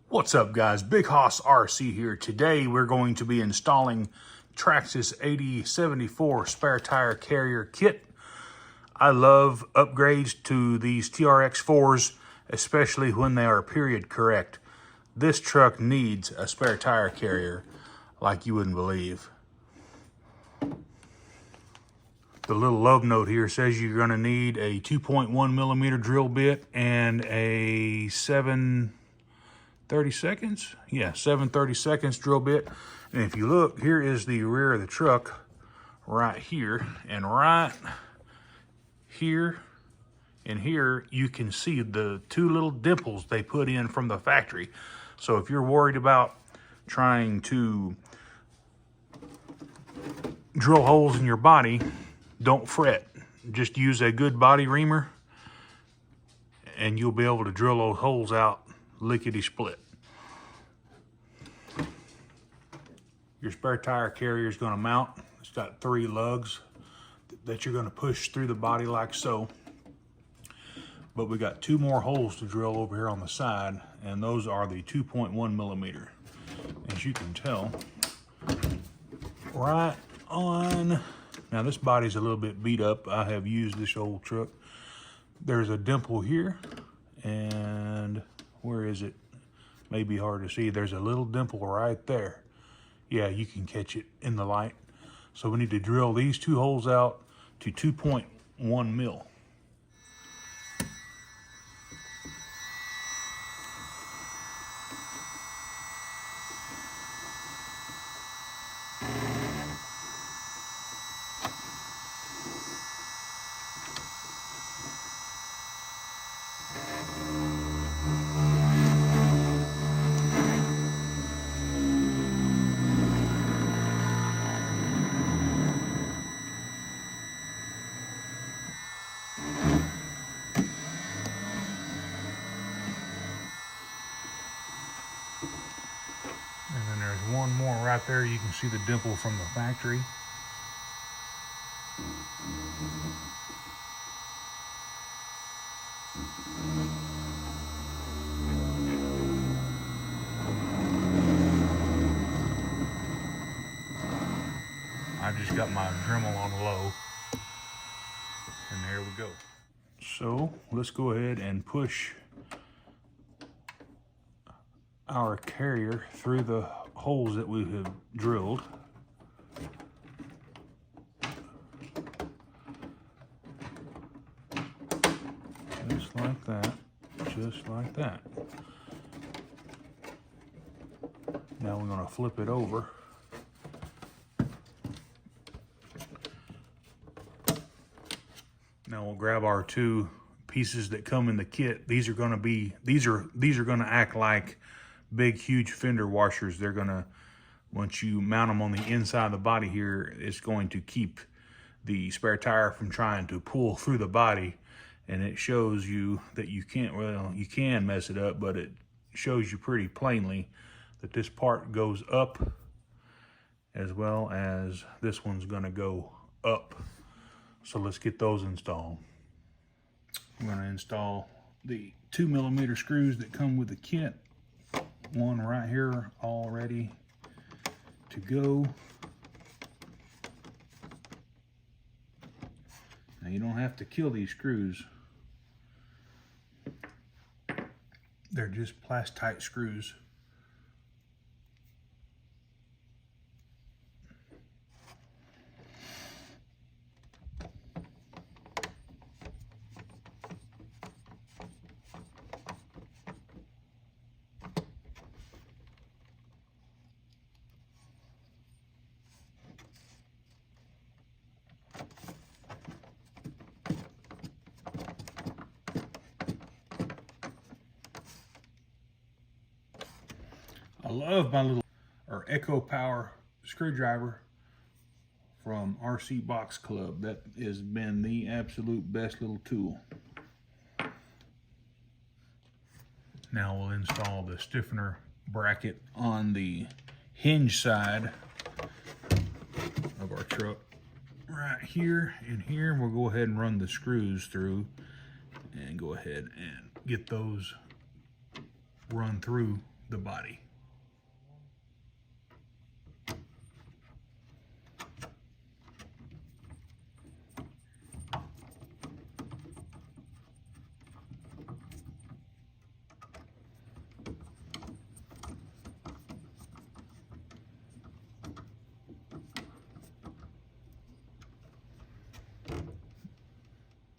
What's up, guys? Big Hoss RC here. Today we're going to be installing Traxxas 8074 spare tire carrier kit. I love upgrades to these TRX4s, especially when they are period correct. This truck needs a spare tire carrier like you wouldn't believe. The little love note here says you're going to need a 2.1 millimeter drill bit and a 7/32. Yeah, 7/32 drill bit. And if you look, here is the rear of the truck right here. And right here and here, you can see the two little dimples they put in from the factory. So if you're worried about trying to drill holes in your body, don't fret. Just use a good body reamer and you'll be able to drill those holes out lickety-split. Your spare tire carrier is going to mount. It's got 3 lugs that you're going to push through the body like so. But we got 2 more holes to drill over here on the side, and those are the 2.1 millimeter. As you can tell, right on. Now this body's a little bit beat up. I have used this old truck. There's a dimple here, and where is it? Maybe hard to see. There's a little dimple right there. Yeah, you can catch it in the light. So we need to drill these 2 holes out to 2.1 mil. And then there's one more right there. You can see the dimple from the factory. I just got my Dremel on low. And there we go. So let's go ahead and push our carrier through the holes that we have drilled. Just like that, just like that. Now we're going to flip it over. Now we'll grab our 2 pieces that come in the kit. These are going to act like big, huge fender washers. They're going to, once you mount them on the inside of the body here, it's going to keep the spare tire from trying to pull through the body. And it shows you that you can't, well, you can mess it up, but it shows you pretty plainly that this part goes up as well as this one's going to go up. So let's get those installed. I'm going to install the 2 millimeter screws that come with the kit. One right here, all ready to go. Now you don't have to kill these screws. They're just Plastite screws. I love my little Echo Power screwdriver from RC Box Club. That has been the absolute best little tool. Now we'll install the stiffener bracket on the hinge side of our truck. Right here and here, we'll go ahead and run the screws through and go ahead and get those run through the body.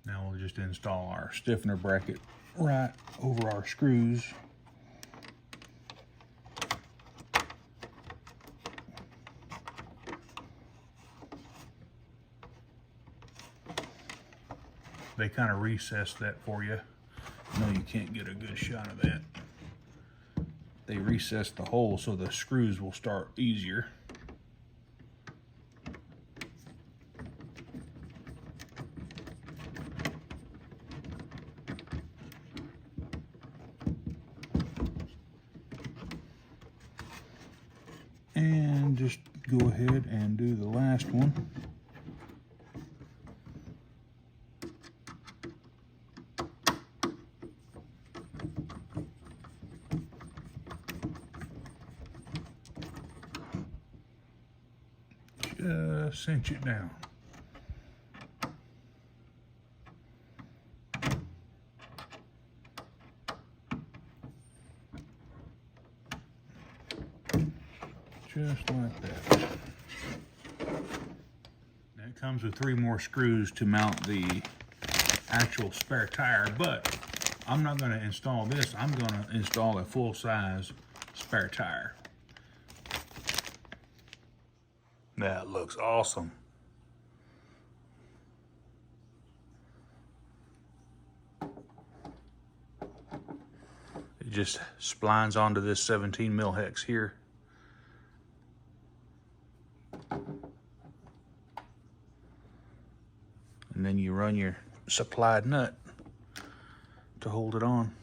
Now we'll just install our stiffener bracket right over our screws. They kind of recess that for you. No, you can't get a good shot of that. They recess the hole so the screws will start easier. And just go ahead and do the last one. Just cinch it down. Just like that. Now it comes with 3 more screws to mount the actual spare tire, but I'm not going to install this. I'm going to install a full-size spare tire. That looks awesome. It just splines onto this 17 mil hex here. And then you run your supplied nut to hold it on.